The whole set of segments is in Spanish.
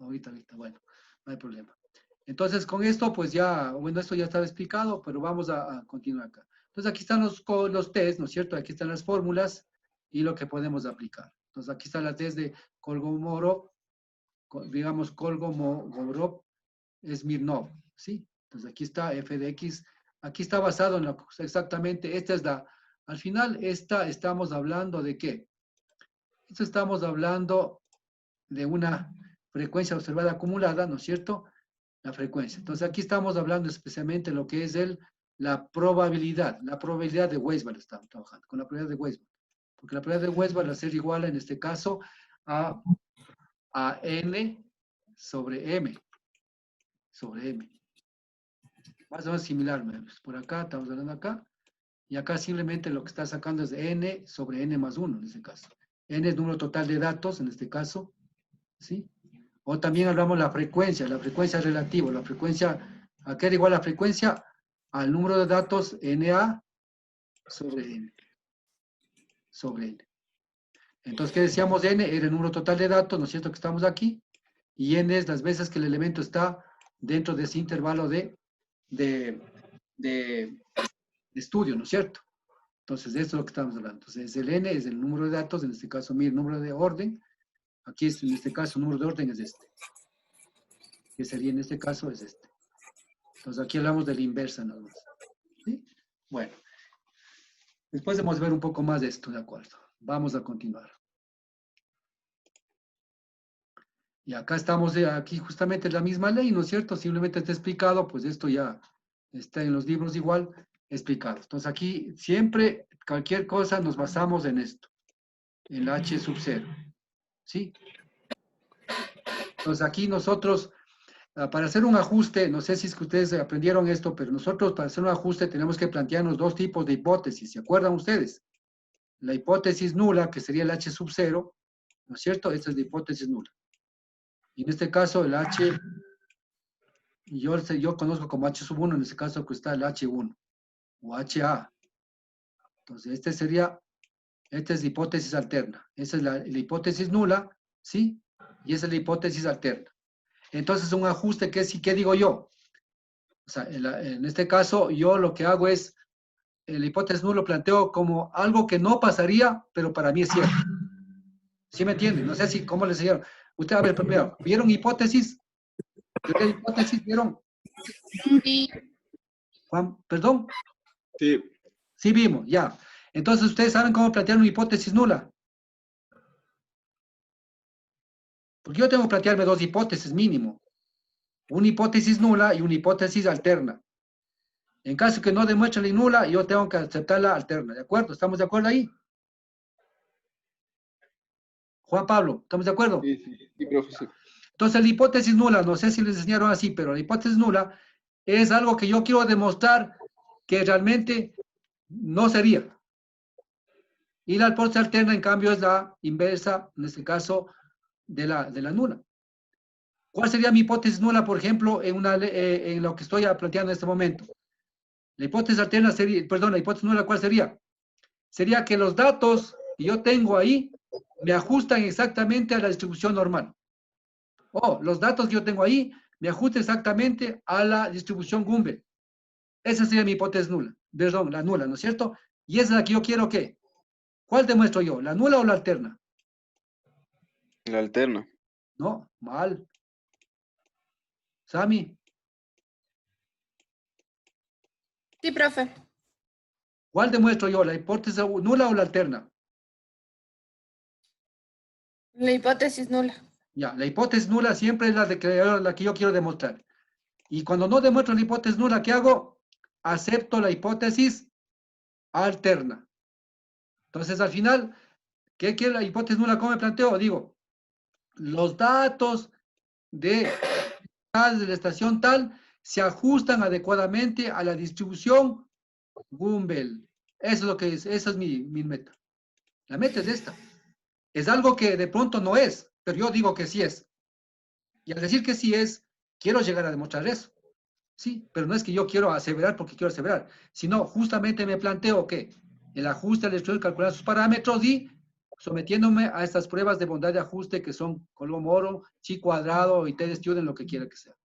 ahorita, bueno, no hay problema. Entonces, con esto, pues ya, bueno, esto ya estaba explicado, pero vamos a continuar acá. Entonces, aquí están los test, ¿no es cierto? Aquí están las fórmulas y lo que podemos aplicar. Entonces, aquí está la test de Kolmogorov, digamos, Kolmogorov Smirnov, ¿sí? Entonces, aquí está f de x, aquí está basado en exactamente, esta es la, al final, estamos hablando de ¿qué? Esto estamos hablando de una frecuencia observada acumulada, ¿no es cierto? La frecuencia. Entonces, aquí estamos hablando especialmente de lo que es la probabilidad de Weisbach estamos trabajando, con la probabilidad de Weisbach. Porque la probabilidad de Weisbach va a ser igual, en este caso, a n sobre m. Más o menos similar, por acá, estamos hablando acá. Y acá simplemente lo que está sacando es n sobre n más 1, en este caso. N es número total de datos, en este caso, ¿sí? O también hablamos de la frecuencia relativa, la frecuencia, ¿a qué era igual la frecuencia? Al número de datos NA sobre N. Entonces, ¿qué decíamos? N era el número total de datos, ¿no es cierto? Que estamos aquí. Y N es las veces que el elemento está dentro de ese intervalo de estudio, ¿no es cierto? Entonces, de esto es lo que estamos hablando. Entonces, el N es el número de datos, en este caso, mi número de orden. Aquí, en este caso, el número de orden es este. Que sería, en este caso, es este. Entonces, aquí hablamos de la inversa, nada más. ¿Sí? Bueno. Después vamos a ver un poco más de esto, ¿de acuerdo? Vamos a continuar. Y acá estamos, aquí justamente la misma ley, ¿no es cierto? Simplemente está explicado, pues esto ya está en los libros igual explicado. Entonces aquí siempre, cualquier cosa, nos basamos en esto, en la H sub 0, ¿sí? Entonces aquí nosotros, para hacer un ajuste, no sé si es que ustedes aprendieron esto, pero nosotros para hacer un ajuste tenemos que plantearnos dos tipos de hipótesis, ¿se acuerdan ustedes? La hipótesis nula, que sería el H sub 0, ¿no es cierto? Esta es la hipótesis nula. Y en este caso el H, yo conozco como H sub 1, en este caso que está el H1 o HA. Entonces, esta es la hipótesis alterna. Esa es la hipótesis nula, ¿sí? Y esa es la hipótesis alterna. Entonces, un ajuste, ¿qué digo yo? O sea, en este caso, yo lo que hago es, la hipótesis nula lo planteo como algo que no pasaría, pero para mí es cierto. ¿Sí me entienden? No sé si, ¿cómo les dijeron? Usted, a ver, primero, ¿vieron hipótesis? ¿Qué hipótesis vieron? Sí. Juan, ¿perdón? Sí. Sí vimos, ya. Entonces, ¿ustedes saben cómo plantear una hipótesis nula? Porque yo tengo que plantearme dos hipótesis mínimo. Una hipótesis nula y una hipótesis alterna. En caso que no demuestre la nula, yo tengo que aceptar la alterna, ¿de acuerdo? ¿Estamos de acuerdo ahí? Juan Pablo, ¿estamos de acuerdo? Sí, profesor. Entonces, la hipótesis nula, no sé si les enseñaron así, pero la hipótesis nula es algo que yo quiero demostrar que realmente no sería. Y la hipótesis alterna, en cambio, es la inversa, en este caso, de la nula. ¿Cuál sería mi hipótesis nula, por ejemplo, en lo que estoy planteando en este momento? La hipótesis alterna sería, perdón, la hipótesis nula, ¿cuál sería? Sería que los datos que yo tengo ahí me ajustan exactamente a la distribución normal. O los datos que yo tengo ahí me ajustan exactamente a la distribución Gumbel. Esa sería mi hipótesis nula. Perdón, la nula, ¿no es cierto? Y esa es la que yo quiero que. ¿Cuál demuestro yo? ¿La nula o la alterna? La alterna. No, mal. Sami, Sí, profe. ¿cuál demuestro yo? ¿La hipótesis nula o la alterna? La hipótesis nula. Ya, la hipótesis nula siempre es la que yo quiero demostrar. Y cuando no demuestro la hipótesis nula, ¿qué hago? Acepto la hipótesis alterna. Entonces, al final, ¿qué quiere la hipótesis nula? ¿Cómo me planteo? Digo, los datos de la estación tal se ajustan adecuadamente a la distribución Gumbel. Eso es lo que es, esa es mi meta. La meta es esta. Es algo que de pronto no es, pero yo digo que sí es. Y al decir que sí es, quiero llegar a demostrar eso. Sí, pero no es que yo quiero aseverar porque quiero aseverar, sino justamente me planteo que el ajuste al estudio calcular sus parámetros y sometiéndome a estas pruebas de bondad de ajuste que son Colombo-Moro, chi cuadrado y T-Student, lo que quiera que sea.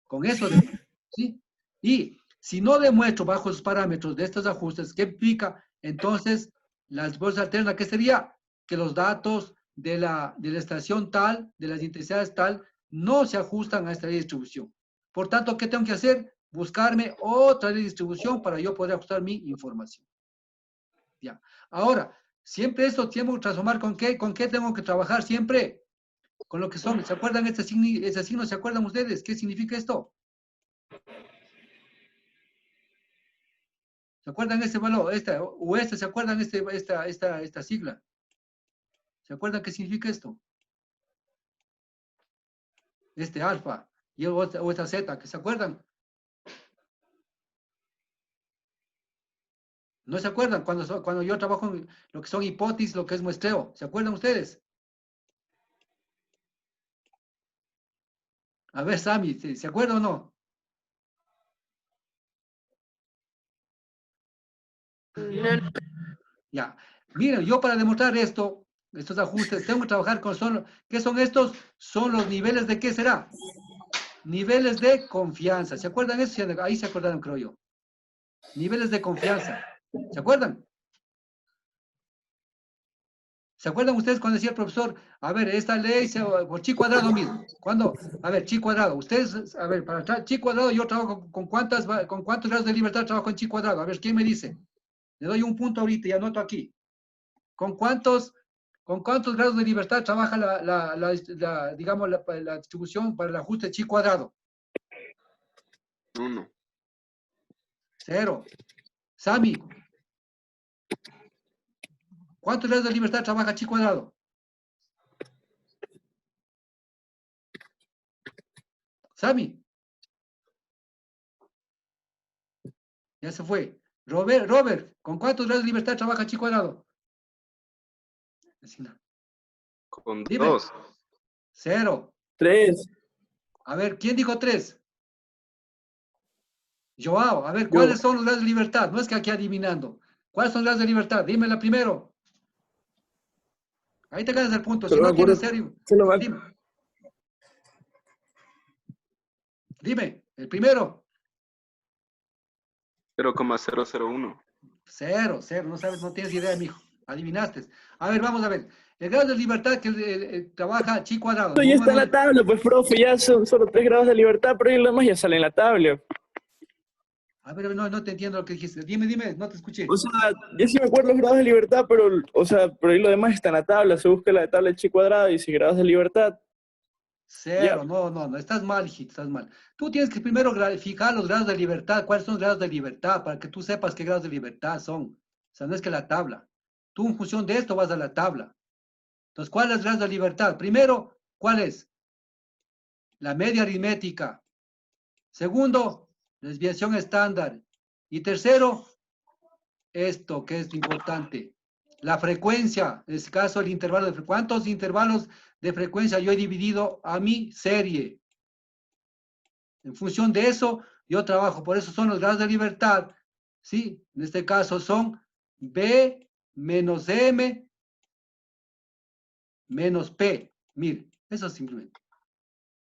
Con eso demuestro, ¿sí? Y si no demuestro bajo los parámetros de estos ajustes, ¿qué implica? Entonces, la respuesta alterna, ¿qué sería? Que los datos de la estación tal, de las intensidades tal, no se ajustan a esta ley de distribución. Por tanto, ¿qué tengo que hacer? Buscarme otra ley de distribución para yo poder ajustar mi información. Ya. Ahora, siempre esto tengo que transformar ¿con qué? ¿Con qué tengo que trabajar siempre? Con lo que son, ¿se acuerdan este signo? ¿Se acuerdan ustedes? ¿Qué significa esto? ¿Se acuerdan este valor? ¿Se acuerdan esta sigla? ¿Se acuerdan qué significa esto? Este alfa o esta zeta, ¿que se acuerdan? ¿No se acuerdan? Cuando yo trabajo en lo que son hipótesis, lo que es muestreo. ¿Se acuerdan ustedes? A ver, Sami, ¿se acuerda o no? No, Ya. Miren, yo para demostrar estos ajustes, tengo que trabajar con ¿qué son estos? Son los niveles de ¿qué será? Niveles de confianza. ¿Se acuerdan eso? Ahí se acordaron, creo yo. Niveles de confianza. ¿Se acuerdan? ¿Se acuerdan ustedes cuando decía el profesor, a ver, esta ley por chi cuadrado mismo? ¿Cuándo? A ver, chi cuadrado. Ustedes, a ver, para chi cuadrado yo trabajo con cuántos grados de libertad trabajo en chi cuadrado. A ver, ¿quién me dice? Le doy un punto ahorita y anoto aquí. ¿Con cuántos grados de libertad trabaja digamos, la distribución para el ajuste chi cuadrado? 1. 0. Sami, ¿cuántos grados de libertad trabaja chi cuadrado? Sami, ya se fue. Robert, ¿con cuántos grados de libertad trabaja chi cuadrado? Con Dime. 2. 0. 3. A ver, ¿quién dijo 3? Joao, a ver, Yo. ¿cuáles son los grados de libertad? No es que aquí adivinando. ¿Cuáles son los grados de libertad? Dímela primero. Ahí te ganas el punto. Si Solo me no acuerdo. tienes serio, Solo me dime. Dime, el primero. 0,001. 0, no sabes, no tienes idea, mijo. Adivinaste. A ver, vamos a ver. El grado de libertad que trabaja chi cuadrado. ya está en la tabla, pues, profe, ya son solo 3 grados de libertad, pero ahí lo demás ya sale en la tabla. A ver, no te entiendo lo que dijiste. Dime, no te escuché. O sea, yo sí me acuerdo los grados de libertad, pero, o sea, pero ahí lo demás está en la tabla. Se busca la tabla de chi cuadrado y 6 grados de libertad. 0, Ya. no, estás mal, hijito, estás mal. Tú tienes que primero fijar los grados de libertad, cuáles son los grados de libertad, para que tú sepas qué grados de libertad son. O sea, no es que la tabla. Tú en función de esto vas a la tabla. Entonces, ¿cuál es el grado de libertad? Primero, ¿cuál es? La media aritmética. Segundo, desviación estándar. Y tercero, esto que es importante, la frecuencia, en este caso el intervalo de frecuencia. ¿Cuántos intervalos de frecuencia yo he dividido a mi serie? En función de eso, yo trabajo. Por eso son los grados de libertad, ¿sí? En este caso son B menos M menos P. Mire, eso simplemente.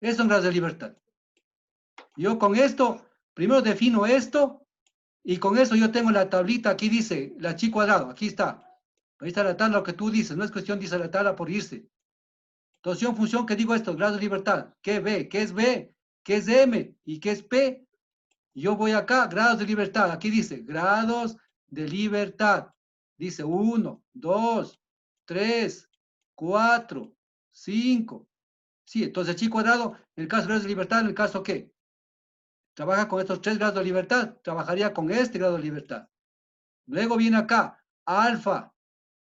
Esos son grados de libertad. Yo con esto, primero defino esto, y con eso yo tengo la tablita, aquí dice, la chi cuadrado, aquí está. Ahí está la tabla, lo que tú dices, no es cuestión, dice la tabla por irse. Entonces yo en función que digo esto, grados de libertad, ¿qué B? ¿Qué es B? ¿Qué es M? ¿Y qué es P? Yo voy acá, grados de libertad. Aquí dice, grados de libertad. Dice 1, 2, 3, 4, 5. Sí, entonces chi cuadrado, en el caso de grados de libertad, en el caso ¿qué? Trabaja con estos 3 grados de libertad. Trabajaría con este grado de libertad. Luego viene acá, alfa,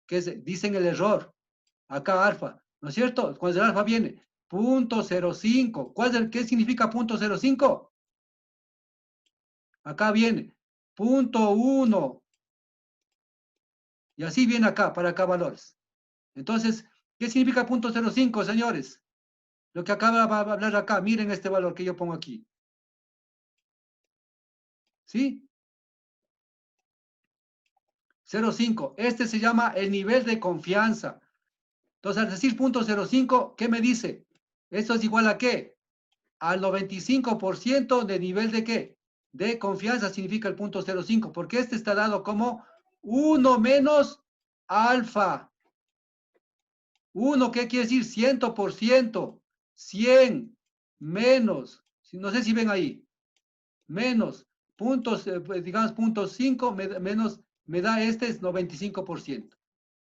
que dicen el error. Acá alfa, ¿no es cierto? Cuando el alfa viene, 0.05. ¿Qué significa 0.05? Acá viene 0.1. Y así viene acá, para acá valores. Entonces, ¿qué significa 0.05, señores? Lo que acaba de hablar acá, miren este valor que yo pongo aquí. ¿Sí? 0.5. Este se llama el nivel de confianza. Entonces, al decir 0.05, ¿qué me dice? ¿Esto es igual a qué? Al 95% de nivel de qué? De confianza significa el 0.05, porque este está dado como 1 menos alfa. 1, ¿qué quiere decir? 100%. 100 menos, no sé si ven ahí, menos puntos, digamos, 0.5 menos, me da este es 95%.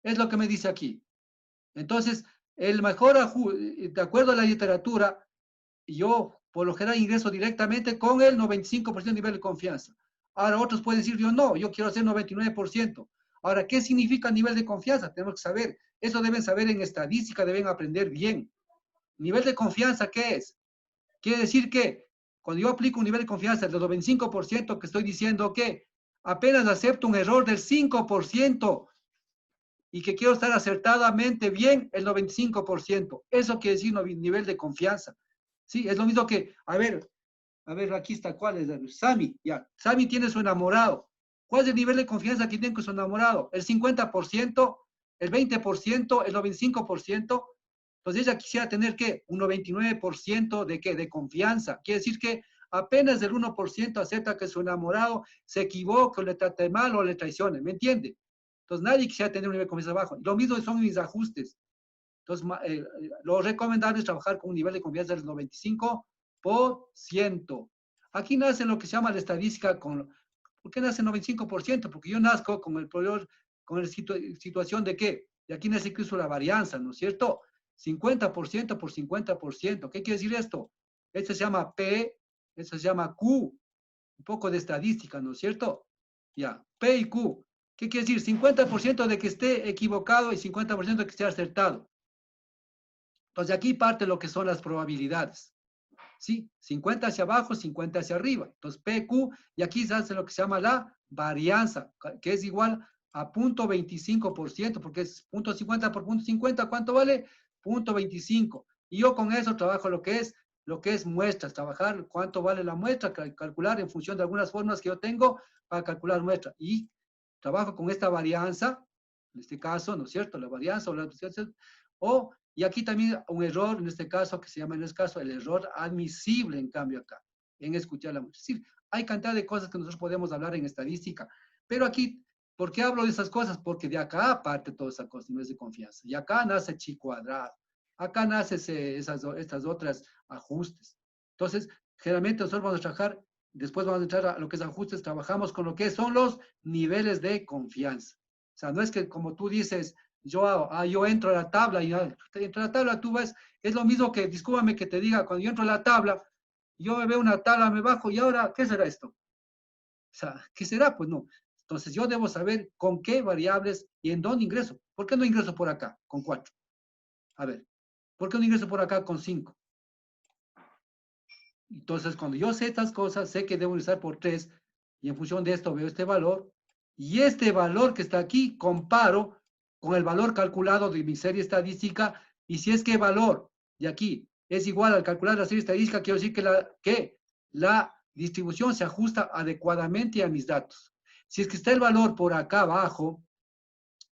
Es lo que me dice aquí. Entonces, el mejor ajuste, de acuerdo a la literatura, yo por lo general ingreso directamente con el 95% de nivel de confianza. Ahora otros pueden decir, yo no, yo quiero hacer 99%. Ahora, ¿qué significa nivel de confianza? Tenemos que saber. Eso deben saber en estadística, deben aprender bien. Nivel de confianza, ¿qué es? Quiere decir que cuando yo aplico un nivel de confianza del 95%, que estoy diciendo que apenas acepto un error del 5% y que quiero estar acertadamente bien el 95%. Eso quiere decir nivel de confianza. Sí, es lo mismo que, a ver, aquí está, ¿cuál es? Sammy, ya. Sammy tiene su enamorado. ¿Cuál es el nivel de confianza que tiene con su enamorado? ¿El 50%? ¿El 20%? ¿El 95%? Entonces ella quisiera tener, ¿qué? Un 99% de qué? De confianza. Quiere decir que apenas el 1% acepta que su enamorado se equivoque o le trate mal o le traicione. ¿Me entiende? Entonces nadie quisiera tener un nivel de confianza bajo. Lo mismo son mis ajustes. Entonces, lo recomendable es trabajar con un nivel de confianza del 95%. Aquí nace lo que se llama la estadística con... ¿Por qué nace el 95%? Porque yo nazco con el problema, con la situación de qué? De aquí nace incluso la varianza, ¿no es cierto? 50% por 50%. ¿Qué quiere decir esto? Este se llama P, este se llama Q. Un poco de estadística, ¿no es cierto? Ya, P y Q. ¿Qué quiere decir? 50% de que esté equivocado y 50% de que esté acertado. Entonces, de aquí parte lo que son las probabilidades. ¿Sí? 50 hacia abajo, 50 hacia arriba. Entonces, PQ, y aquí se hace lo que se llama la varianza, que es igual a 0.25%, porque es 0.50 por 0.50, ¿cuánto vale? 0.25. Y yo con eso trabajo lo que es muestras, trabajar cuánto vale la muestra, calcular en función de algunas formas que yo tengo para calcular muestra. Y trabajo con esta varianza, en este caso, ¿no es cierto? La varianza o la... Y aquí también un error, en este caso, que se llama en este caso el error admisible, en cambio acá, en escuchar la muestra. Es decir, hay cantidad de cosas que nosotros podemos hablar en estadística, pero aquí, ¿por qué hablo de esas cosas? Porque de acá parte toda esa cosa, no es de confianza. Y acá nace chi cuadrado, acá nace estas otras ajustes. Entonces, generalmente nosotros vamos a trabajar, después vamos a entrar a lo que es ajustes, trabajamos con lo que son los niveles de confianza. O sea, no es que como tú dices, yo entro a la tabla y entro a la tabla, tú ves, es lo mismo que, discúlpame que te diga, cuando yo entro a la tabla, yo me veo una tabla, me bajo y ahora, ¿qué será esto? O sea, ¿qué será? Pues no. Entonces yo debo saber con qué variables y en dónde ingreso. ¿Por qué no ingreso por acá con 4? A ver, ¿por qué no ingreso por acá con 5? Entonces cuando yo sé estas cosas, sé que debo ingresar por 3 y en función de esto veo este valor y este valor que está aquí comparo con el valor calculado de mi serie estadística, y si es que el valor de aquí es igual al calcular la serie estadística, quiero decir que la distribución se ajusta adecuadamente a mis datos. Si es que está el valor por acá abajo,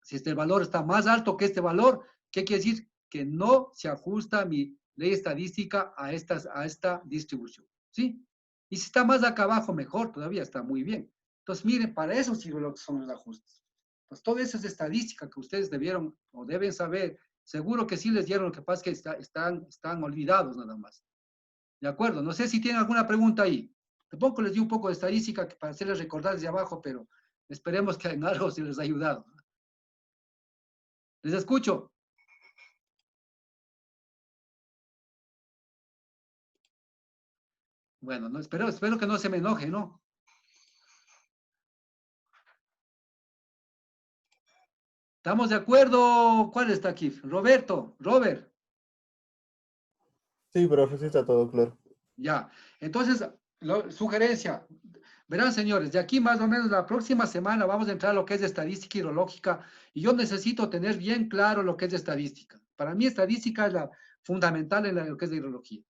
si este valor está más alto que este valor, ¿qué quiere decir? Que no se ajusta mi ley estadística a esta distribución, ¿sí? Y si está más acá abajo, mejor, todavía está muy bien. Entonces, miren, para eso sirve lo que son los ajustes. Pues toda esa es estadística que ustedes debieron o deben saber. Seguro que sí les dieron, lo que pasa es que están olvidados nada más. ¿De acuerdo? No sé si tienen alguna pregunta ahí. Tampoco les di un poco de estadística para hacerles recordar desde abajo, pero esperemos que en algo se les ha ayudado. Les escucho. Bueno, no, espero que no se me enoje, ¿no? ¿Estamos de acuerdo? ¿Cuál está aquí? Roberto, Robert. Sí, profe, sí está todo claro. Ya. Entonces, sugerencia. Verán, señores, de aquí más o menos la próxima semana vamos a entrar a lo que es estadística hidrológica y yo necesito tener bien claro lo que es estadística. Para mí estadística es la fundamental en lo que es la hidrología.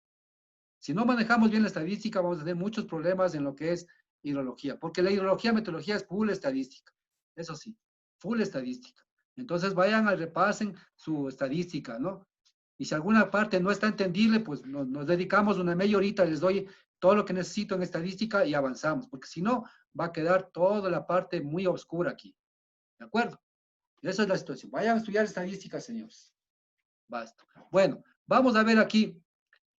Si no manejamos bien la estadística, vamos a tener muchos problemas en lo que es hidrología, porque la hidrología, metodología es full estadística. Eso sí, full estadística. Entonces vayan a repasen su estadística, ¿no? Y si alguna parte no está entendible, pues nos dedicamos una media horita, les doy todo lo que necesito en estadística y avanzamos, porque si no, va a quedar toda la parte muy oscura aquí. ¿De acuerdo? Esa es la situación. Vayan a estudiar estadística, señores. Basta. Bueno, vamos a ver aquí.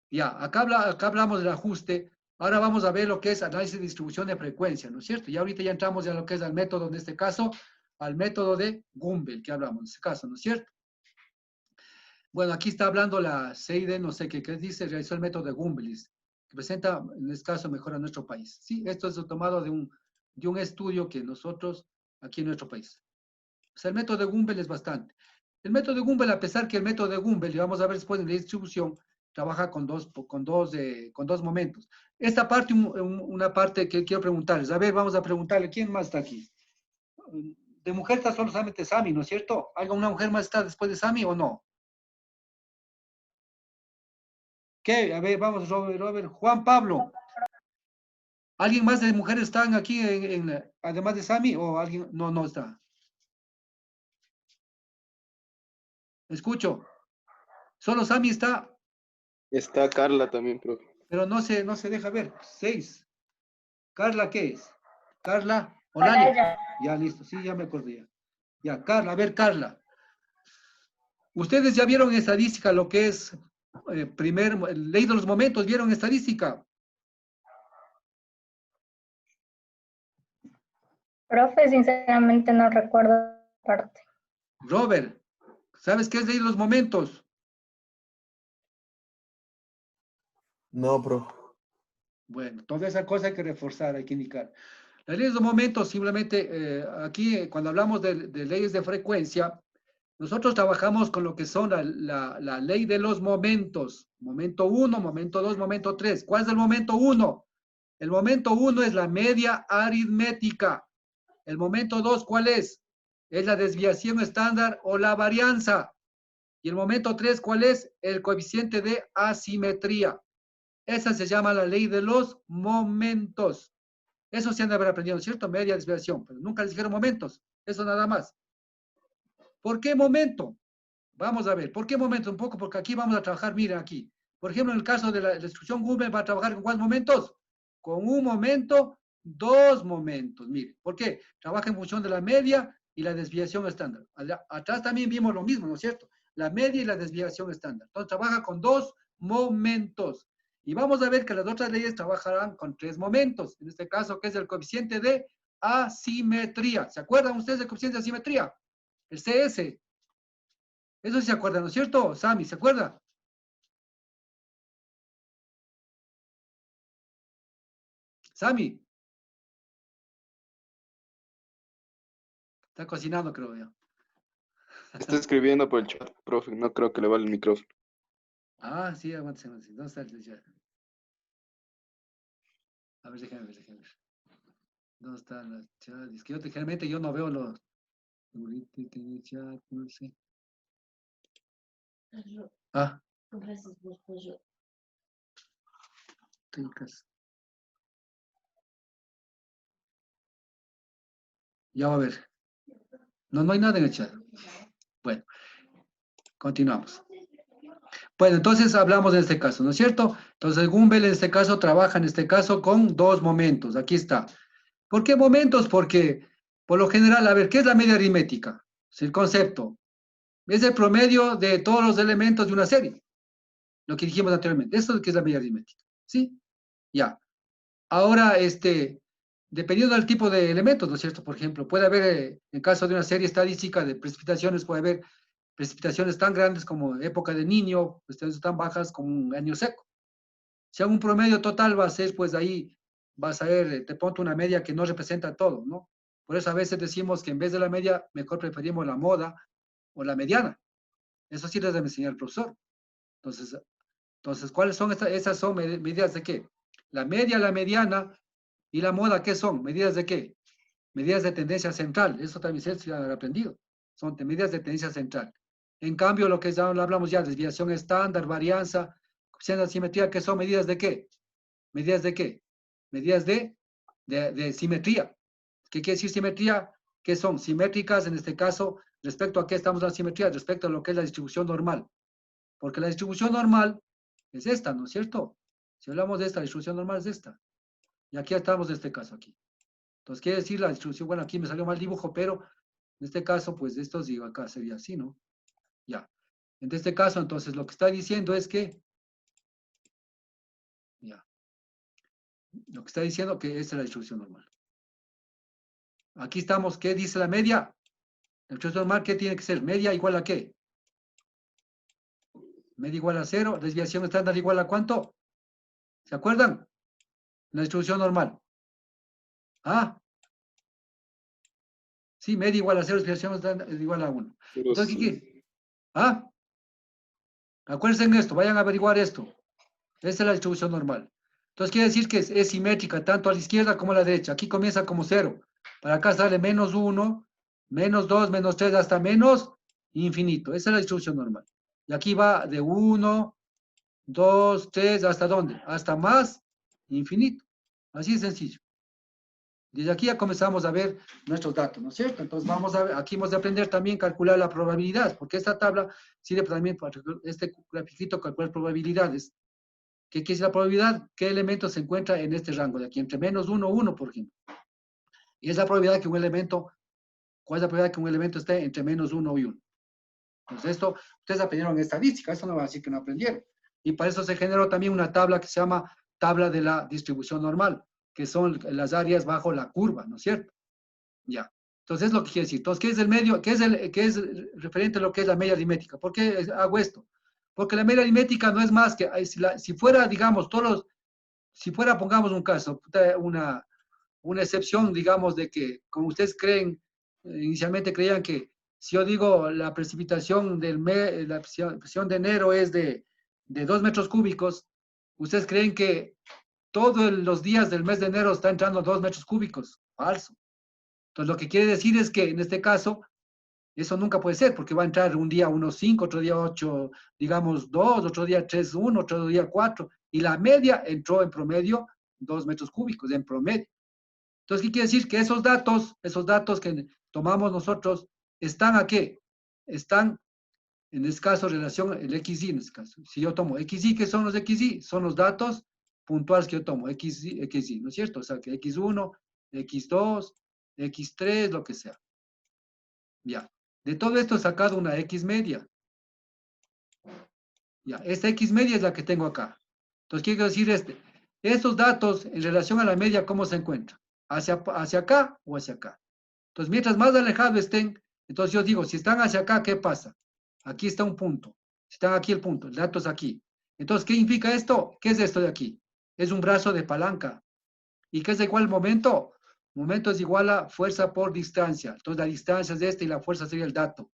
Ya, acá hablamos del ajuste. Ahora vamos a ver lo que es análisis de distribución de frecuencia, ¿no es cierto? Y ahorita ya entramos ya lo que es al método, en este caso, al método de Gumbel, que hablamos en este caso, ¿no es cierto? Bueno, aquí está hablando la Seide, no sé qué dice, realizó el método de Gumbel, que presenta, en este caso, mejora nuestro país. Sí, esto es tomado de un estudio que nosotros, aquí en nuestro país. O sea, el método de Gumbel es bastante. El método de Gumbel, a pesar que el método de Gumbel, y vamos a ver después en la distribución, trabaja con dos momentos. Esta parte, una parte que quiero preguntarles. A ver, vamos a preguntarle, ¿quién más está aquí? De mujer está solamente Sami, ¿no es cierto? ¿Alguna mujer más está después de Sami o no? ¿Qué? A ver, vamos, Robert. Juan Pablo. ¿Alguien más de mujeres están aquí, además de Sami, o alguien? No, no está. Escucho. Solo Sami está. Está Carla también, profe. Pero no se deja ver. 6. ¿Carla qué es? Carla Olalia. Ya, listo. Sí, ya me acordé. Ya, Carla. A ver, Carla. Ustedes ya vieron en estadística lo que es ley de los momentos. ¿Vieron estadística? Profe, sinceramente no recuerdo parte. Robert, ¿sabes qué es ley de los momentos? No, profe. Bueno, toda esa cosa hay que reforzar, hay que indicar. Las leyes de momentos, simplemente aquí cuando hablamos de leyes de frecuencia, nosotros trabajamos con lo que son la ley de los momentos. Momento 1, momento 2, momento 3. ¿Cuál es el momento 1? El momento 1 es la media aritmética. El momento 2, ¿cuál es? Es la desviación estándar o la varianza. Y el momento 3, ¿cuál es? El coeficiente de asimetría. Esa se llama la ley de los momentos. Eso se han de haber aprendido, ¿cierto? Media desviación, pero nunca les dijeron momentos. Eso nada más. ¿Por qué momento? Vamos a ver, ¿por qué momento? Un poco, porque aquí vamos a trabajar, miren aquí. Por ejemplo, en el caso de la instrucción Google, va a trabajar con ¿cuántos momentos? Con un momento, dos momentos. Mire, ¿por qué? Trabaja en función de la media y la desviación estándar. Atrás también vimos lo mismo, ¿no es cierto? La media y la desviación estándar. Entonces, trabaja con dos momentos. Y vamos a ver que las otras leyes trabajarán con tres momentos. En este caso, que es el coeficiente de asimetría. ¿Se acuerdan ustedes del coeficiente de asimetría? El CS. Eso sí se acuerda, ¿no es cierto? Sami, ¿se acuerda? Sami. Está cocinando, creo yo. Está escribiendo por el chat, profe. No creo que le vale el micrófono. Ah, sí, aguántese. ¿Dónde está el chat? A ver, déjame ver. ¿Dónde está el chat? Es que generalmente yo no veo los... chat, no sé. Ah. Ya va a ver. No hay nada en el chat. Bueno, continuamos. Bueno, entonces hablamos de este caso, ¿no es cierto? Entonces Gumbel en este caso trabaja en este caso con dos momentos. Aquí está. ¿Por qué momentos? Porque por lo general, a ver, ¿qué es la media aritmética? Es el concepto. Es el promedio de todos los elementos de una serie. Lo que dijimos anteriormente. Esto es lo que es la media aritmética. ¿Sí? Ya. Ahora, dependiendo del tipo de elementos, ¿no es cierto? Por ejemplo, puede haber, en caso de una serie estadística de precipitaciones, puede haber precipitaciones tan grandes como época de niño, precipitaciones tan bajas como un año seco. Si hago un promedio total va a ser, pues ahí vas a ver, te pongo una media que no representa todo, ¿no? Por eso a veces decimos que en vez de la media, mejor preferimos la moda o la mediana. Eso sí les debe enseñar el profesor. Entonces ¿cuáles son esas son medidas de qué? La media, la mediana y la moda, ¿qué son? ¿Medidas de qué? Medidas de tendencia central. Eso también se han aprendido. Son medidas de tendencia central. En cambio, lo que ya hablamos ya, desviación estándar, varianza, coeficiente de asimetría, ¿qué son medidas de qué? ¿Medidas de qué? Medidas de simetría. ¿Qué quiere decir simetría? ¿Qué son? Simétricas, en este caso, ¿Respecto a qué estamos en la simetría? Respecto a lo que es la distribución normal. Porque la distribución normal es esta, ¿no es cierto? Si hablamos de esta, la distribución normal es esta. Y aquí estamos en este caso aquí. Entonces, quiere decir la distribución, bueno, aquí me salió mal dibujo, pero en este caso, pues esto digo acá sería así, ¿no? Ya. En este caso, entonces, lo que está diciendo es que, ya, lo que está diciendo que esta es la distribución normal. Aquí estamos, ¿qué dice la media? La distribución normal, ¿qué tiene que ser? ¿Media igual a qué? Media igual a 0, desviación estándar igual a ¿cuánto? ¿Se acuerdan? La distribución normal. ¿Ah? Sí, media igual a 0, desviación estándar igual a 1. Pero Entonces, ¿qué sí. quiere? ¿Ah? Acuérdense en esto, vayan a averiguar esto. Esta es la distribución normal. Entonces quiere decir que es simétrica tanto a la izquierda como a la derecha. Aquí comienza como 0. Para acá sale menos 1, menos 2, menos 3, hasta menos infinito. Esa es la distribución normal. Y aquí va de 1, 2, 3, ¿hasta dónde? Hasta más infinito. Así de sencillo. Desde aquí ya comenzamos a ver nuestros datos, ¿no es cierto? Entonces vamos a ver, aquí hemos de aprender también a calcular la probabilidad, porque esta tabla sirve también para este grafiquito calcular probabilidades. ¿Qué quiere decir la probabilidad? ¿Qué elemento se encuentra en este rango de aquí? Entre menos 1, 1, por ejemplo. Y es la probabilidad que un elemento, ¿cuál es la probabilidad que un elemento esté entre menos 1 y 1? Entonces esto, ustedes aprendieron en estadística, eso no va a decir que no aprendieron. Y para eso se generó también una tabla que se llama tabla de la distribución normal, que son las áreas bajo la curva, ¿no es cierto? Ya. Entonces es lo que quiere decir. Entonces, ¿qué es el medio? ¿Qué es referente a lo que es la media aritmética? ¿Por qué hago esto? Porque la media aritmética no es más que, si fuera, digamos, si fuera, pongamos un caso, una excepción, digamos, de que, como ustedes creen, inicialmente creían que si yo digo la precipitación la presión de enero es de 2 metros cúbicos, ustedes creen que todos los días del mes de enero está entrando 2 metros cúbicos. Falso. Entonces, lo que quiere decir es que en este caso, eso nunca puede ser, porque va a entrar un día 1,5, otro día 8, digamos 2, otro día 3,1, otro día 4, y la media entró en promedio 2 metros cúbicos, en promedio. Entonces, ¿qué quiere decir? Que esos datos que tomamos nosotros, ¿están a qué? Están, en este caso, en relación el XY, en este caso. Si yo tomo XY, ¿qué son los XY? Son los datos puntuales que yo tomo, XY, ¿no es cierto? O sea, que X1, X2, X3, lo que sea. Ya. De todo esto he sacado una X media. Ya. Esta X media es la que tengo acá. Entonces, ¿qué quiero decir? Estos datos en relación a la media, ¿cómo se encuentran? ¿Hacia acá o hacia acá? Entonces, mientras más alejados estén, entonces yo digo, si están hacia acá, ¿qué pasa? Aquí está un punto. Si están aquí el punto, el dato es aquí. Entonces, ¿qué significa esto? ¿Qué es esto de aquí? Es un brazo de palanca. ¿Y qué es igual momento? Momento es igual a fuerza por distancia. Entonces, la distancia es esta y la fuerza sería el dato.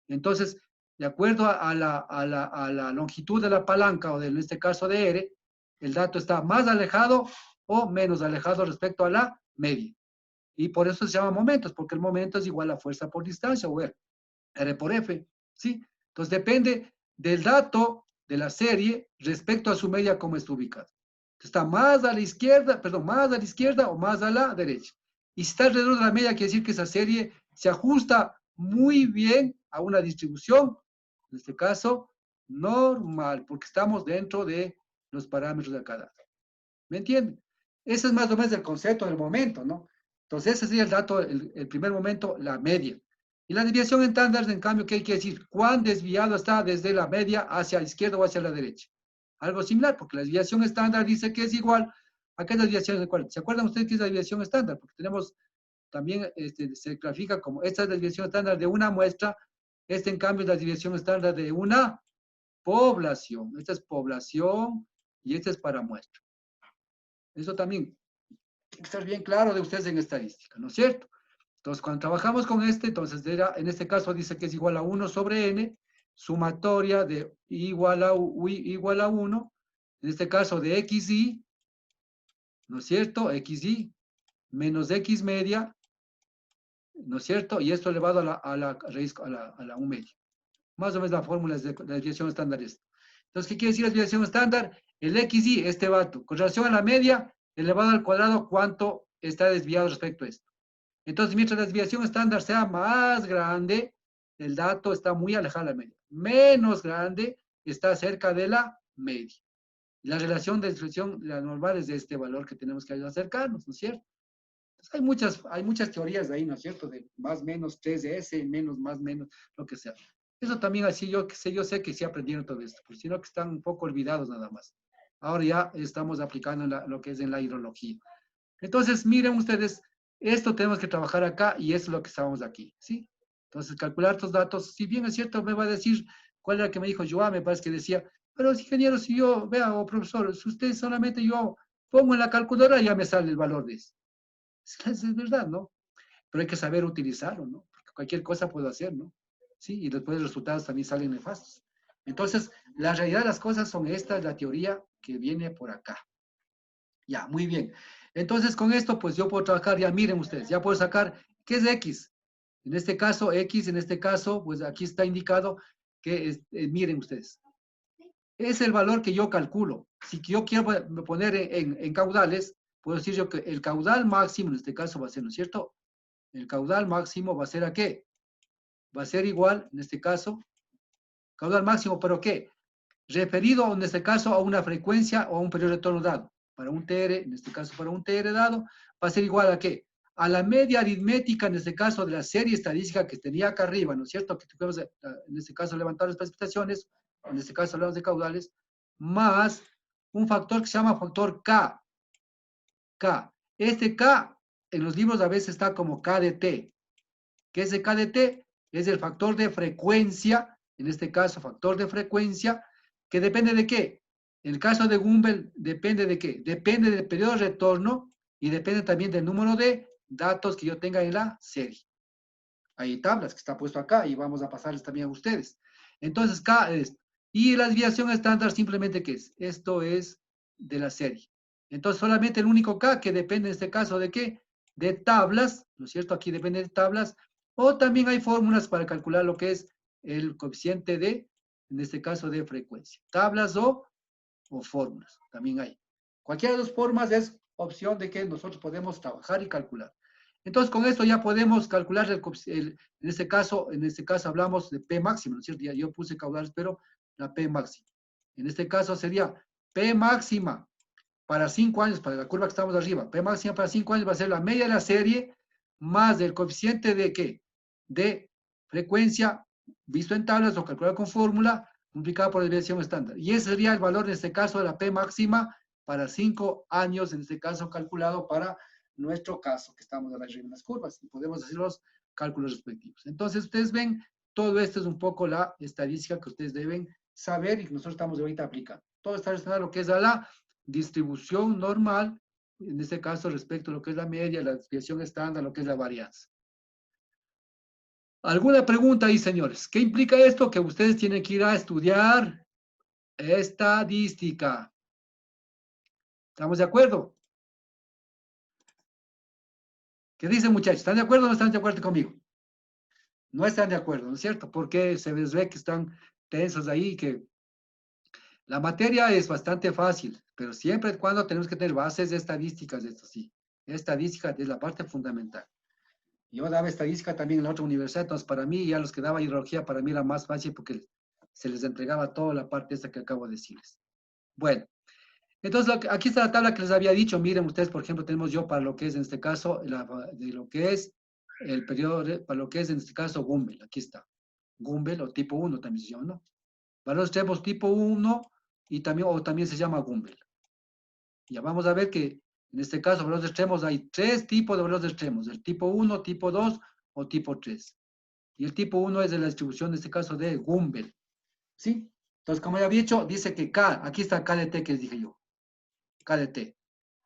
Entonces, de acuerdo a la longitud de la palanca, o en este caso de R, el dato está más alejado o menos alejado respecto a la media. Y por eso se llama momentos, porque el momento es igual a fuerza por distancia, o R por F, ¿sí? Entonces depende del dato de la serie respecto a su media, cómo está ubicado. Está más a la izquierda, perdón, más a la izquierda o más a la derecha. Y si está alrededor de la media, quiere decir que esa serie se ajusta muy bien a una distribución, en este caso, normal, porque estamos dentro de los parámetros de cada dato. ¿Me entienden? Ese es más o menos el concepto del momento, ¿no? Entonces, ese sería el dato, el primer momento, la media. Y la desviación estándar, en cambio, ¿qué quiere decir? ¿Cuán desviado está desde la media hacia la izquierda o hacia la derecha? Algo similar, porque la desviación estándar dice que es igual a qué desviación es igual. ¿Se acuerdan ustedes qué es la desviación estándar? Porque tenemos también, se grafica como esta es la desviación estándar de una muestra, en cambio es la desviación estándar de una población. Esta es población y esta es para muestra. Eso también tiene que estar bien claro de ustedes en estadística, ¿no es cierto? Entonces, cuando trabajamos con entonces en este caso dice que es igual a 1 sobre n, sumatoria de igual a 1, en este caso de xy, ¿no es cierto? Xy menos x media, ¿no es cierto? Y esto elevado a la raíz, a la 1 media. Más o menos la fórmula de la desviación estándar es. Entonces, ¿qué quiere decir la desviación estándar? El xy, este vato, con relación a la media, elevado al cuadrado, ¿cuánto está desviado respecto a esto? Entonces, mientras la desviación estándar sea más grande, el dato está muy alejado de la media. Menos grande está cerca de la media. La relación de distribución, la normal es de este valor que tenemos que acercarnos, ¿no es cierto? Entonces hay muchas teorías de ahí, ¿no es cierto? De más, menos, 3S, menos, más, menos, lo que sea. Eso también así yo sé que sí aprendieron todo esto, pues, sino que están un poco olvidados nada más. Ahora ya estamos aplicando lo que es en la hidrología. Entonces, miren ustedes, esto tenemos que trabajar acá y eso es lo que estábamos aquí, ¿sí? Entonces, calcular estos datos, si bien es cierto, me va a decir, ¿cuál era que me dijo Joa? Me parece que decía, pero ingeniero, si yo, vea, o profesor, si usted solamente yo pongo en la calculadora, ya me sale el valor de eso. Es verdad, ¿no? Pero hay que saber utilizarlo, ¿no? Porque cualquier cosa puedo hacer, ¿no? Sí, y después los resultados también salen nefastos. Entonces, la realidad de las cosas son esta, la teoría que viene por acá. Ya, muy bien. Entonces, con esto, pues yo puedo trabajar, ya miren ustedes, ya puedo sacar, ¿qué es X? En este caso, X, en este caso, pues aquí está indicado que, miren ustedes, es el valor que yo calculo. Si yo quiero poner en caudales, puedo decir yo que el caudal máximo, en este caso va a ser, ¿no es cierto? El caudal máximo va a ser ¿a qué? Va a ser igual, en este caso, caudal máximo, ¿pero qué? Referido, en este caso, a una frecuencia o a un periodo de retorno dado. Para un TR, en este caso, para un TR dado, va a ser igual ¿a qué? A la media aritmética, en este caso, de la serie estadística que tenía acá arriba, ¿no es cierto? Que tuvimos, en este caso, levantar las precipitaciones, en este caso hablamos de caudales, más un factor que se llama factor K. K. Este K, en los libros a veces está como K de T. ¿Qué es el K de T? Es el factor de frecuencia, en este caso, factor de frecuencia, que depende de qué. En el caso de Gumbel, depende de qué. Depende del periodo de retorno y depende también del número de datos que yo tenga en la serie. Hay tablas que está puesto acá y vamos a pasarles también a ustedes. Entonces, K es. Y la desviación estándar simplemente ¿qué es? Esto es de la serie. Entonces, solamente el único K que depende en este caso de qué? De tablas, ¿no es cierto? Aquí depende de tablas. O también hay fórmulas para calcular lo que es el coeficiente de, en este caso, de frecuencia. Tablas o fórmulas, también hay. Cualquiera de las formas es opción de que nosotros podemos trabajar y calcular. Entonces, con esto ya podemos calcular en este caso hablamos de P máximo, ¿no es cierto? Ya yo puse caudales, pero la P máxima. En este caso sería P máxima para 5 años, para la curva que estamos arriba. P máxima para 5 años va a ser la media de la serie más del coeficiente de ¿qué? De frecuencia, visto en tablas o calculado con fórmula, multiplicado por la desviación estándar. Y ese sería el valor en este caso de la P máxima para 5 años, en este caso calculado para nuestro caso, que estamos arriba en las curvas, y podemos hacer los cálculos respectivos. Entonces, ustedes ven, todo esto es un poco la estadística que ustedes deben saber y que nosotros estamos ahorita aplicando. Todo está relacionado a lo que es a la distribución normal, en este caso respecto a lo que es la media, la desviación estándar, lo que es la varianza. ¿Alguna pregunta ahí, señores? ¿Qué implica esto? Que ustedes tienen que ir a estudiar estadística. ¿Estamos de acuerdo? ¿Qué dicen, muchachos? ¿Están de acuerdo o no están de acuerdo conmigo? No están de acuerdo, ¿no es cierto? Porque se les ve que están tensos ahí, que la materia es bastante fácil, pero siempre y cuando tenemos que tener bases de estadísticas, esto sí. Estadística es la parte fundamental. Yo daba estadística también en la otra universidad, entonces para mí, ya los que daba hidrología, para mí era más fácil porque se les entregaba toda la parte esta que acabo de decirles. Bueno, entonces aquí está la tabla que les había dicho. Miren ustedes, por ejemplo, tenemos yo para lo que es en este caso, de lo que es el periodo, para lo que es en este caso Gumbel, aquí está. Gumbel o tipo 1 también se llama, ¿no? Valores extremos tipo 1 y también, o también se llama Gumbel. Ya vamos a ver que en este caso, valores extremos, hay 3 tipos de valores extremos, el tipo 1, tipo 2 o tipo 3. Y el tipo 1 es de la distribución, en este caso, de Gumbel. ¿Sí? Entonces, como ya había dicho, dice que K, aquí está K de T que les dije yo. K de T.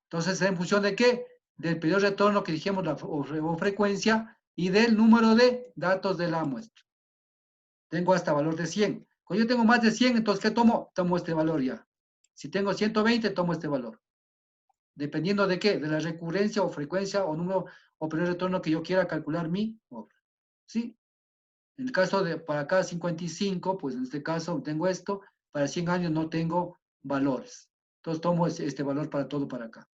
Entonces, ¿en función de qué? Del periodo de retorno que dijimos, o frecuencia, y del número de datos de la muestra. Tengo hasta valor de 100. Cuando yo tengo más de 100, entonces, ¿qué tomo? Tomo este valor ya. Si tengo 120, tomo este valor. Dependiendo de qué, de la recurrencia o frecuencia o número o periodo de retorno que yo quiera calcular mi obra. ¿Sí? En el caso de para acá 55, pues en este caso tengo esto, para 100 años no tengo valores. Entonces tomo este valor para todo para acá.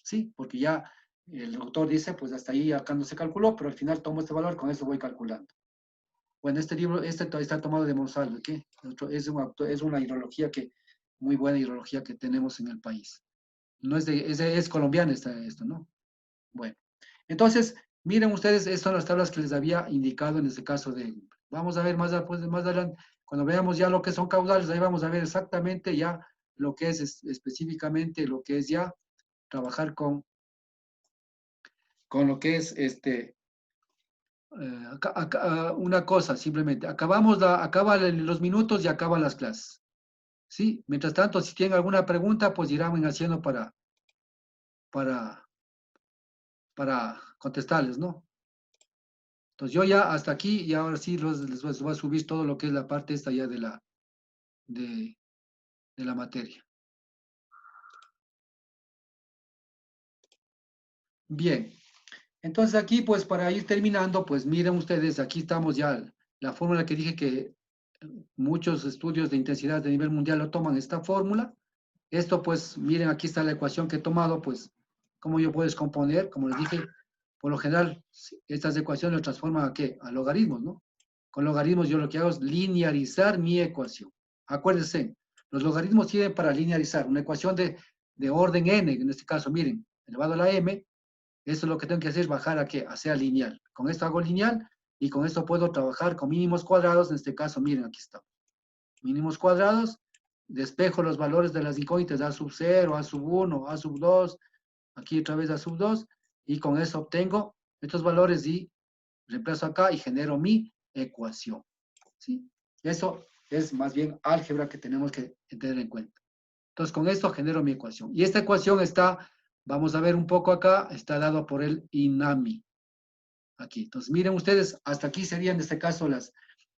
¿Sí? Porque ya el doctor dice, pues hasta ahí acá no se calculó, pero al final tomo este valor, con eso voy calculando. Bueno, este libro, está tomado de Monsalve, ¿ok? Es una hidrología muy buena hidrología que tenemos en el país. No es colombiana esto, ¿no? Bueno, entonces, miren ustedes, estas son las tablas que les había indicado en este caso de... Vamos a ver más adelante, cuando veamos ya lo que son caudales, ahí vamos a ver exactamente ya lo que es específicamente, lo que es ya trabajar con lo que es una cosa, simplemente, acaba los minutos y acaban las clases. ¿Sí? Mientras tanto, si tienen alguna pregunta, pues irán haciendo para contestarles, ¿no? Entonces yo ya hasta aquí y ahora sí les voy a subir todo lo que es la parte esta ya de la materia. Bien, entonces aquí pues para ir terminando, pues miren ustedes, aquí estamos ya, la fórmula que dije que muchos estudios de intensidad de nivel mundial lo toman esta fórmula. Esto pues miren, aquí está la ecuación que he tomado, pues cómo yo puedo descomponer, como les dije, por lo general estas ecuaciones las transforman a ¿qué? A logaritmos, ¿no? Con logaritmos yo lo que hago es linearizar mi ecuación. Acuérdense, los logaritmos sirven para linearizar una ecuación de orden n, en este caso, miren, elevado a la m, eso lo que tengo que hacer es bajar a ¿qué? A sea lineal. Con esto hago lineal y con esto puedo trabajar con mínimos cuadrados, en este caso, miren, aquí está. Mínimos cuadrados, despejo los valores de las incógnitas a sub 0, a sub 1, a sub 2, aquí otra vez a sub 2, y con eso obtengo estos valores y reemplazo acá y genero mi ecuación. ¿Sí? Eso es más bien álgebra que tenemos que tener en cuenta. Entonces, con esto genero mi ecuación. Y esta ecuación está, vamos a ver un poco acá, está dado por el INAMI. Aquí. Entonces, miren ustedes, hasta aquí serían en este caso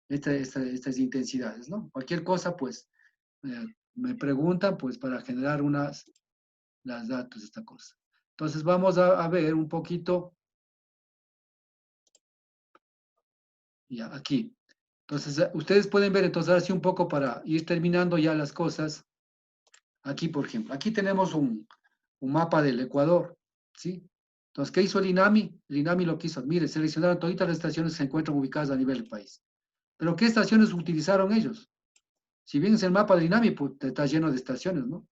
estas intensidades, ¿no? Cualquier cosa, pues, me preguntan, pues, para generar las datos de esta cosa. Entonces, vamos a ver un poquito. Ya, aquí. Entonces, ustedes pueden ver, entonces, ahora sí un poco para ir terminando ya las cosas. Aquí, por ejemplo, aquí tenemos un mapa del Ecuador, ¿sí? Entonces, ¿qué hizo el INAMI? El INAMI lo que hizo, mire, seleccionaron todas las estaciones que se encuentran ubicadas a nivel del país. Pero, ¿qué estaciones utilizaron ellos? Si bien es el mapa del INAMI, pues, está lleno de estaciones, ¿no?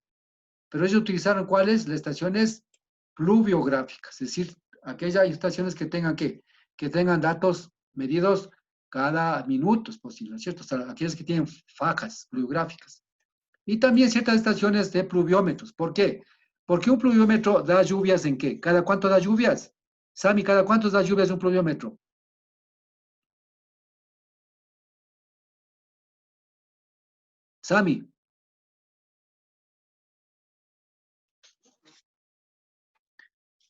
Pero ellos utilizaron, ¿cuáles? Las estaciones pluviográficas, es decir, aquellas estaciones que tengan, ¿qué? Que tengan datos medidos cada minuto, es posible, ¿no es cierto? O sea, aquellas que tienen fajas pluviográficas. Y también ciertas estaciones de pluviómetros. ¿Por qué? Porque un pluviómetro da lluvias ¿en qué? ¿Cada cuánto da lluvias? Sami, ¿cada cuánto da lluvias un pluviómetro? Sami.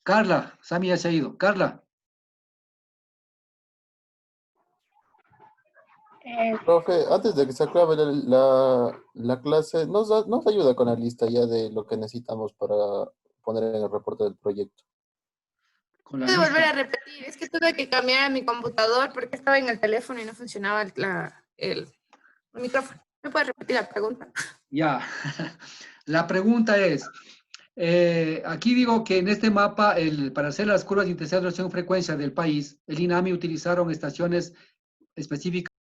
Carla, Sami ya se ha ido. Carla. Profe, antes de que se acabe la clase, nos ayuda con la lista ya de lo que necesitamos para poner en el reporte del proyecto. Con la Puedo volver lista. a repetir, es que tuve que cambiar a mi computador porque estaba en el teléfono y no funcionaba el micrófono. ¿Me puedes repetir la pregunta? Ya. La pregunta es, aquí digo que en este mapa, para hacer las curvas de intensidad, duración y frecuencia del país, el INAMI utilizaron estaciones específicas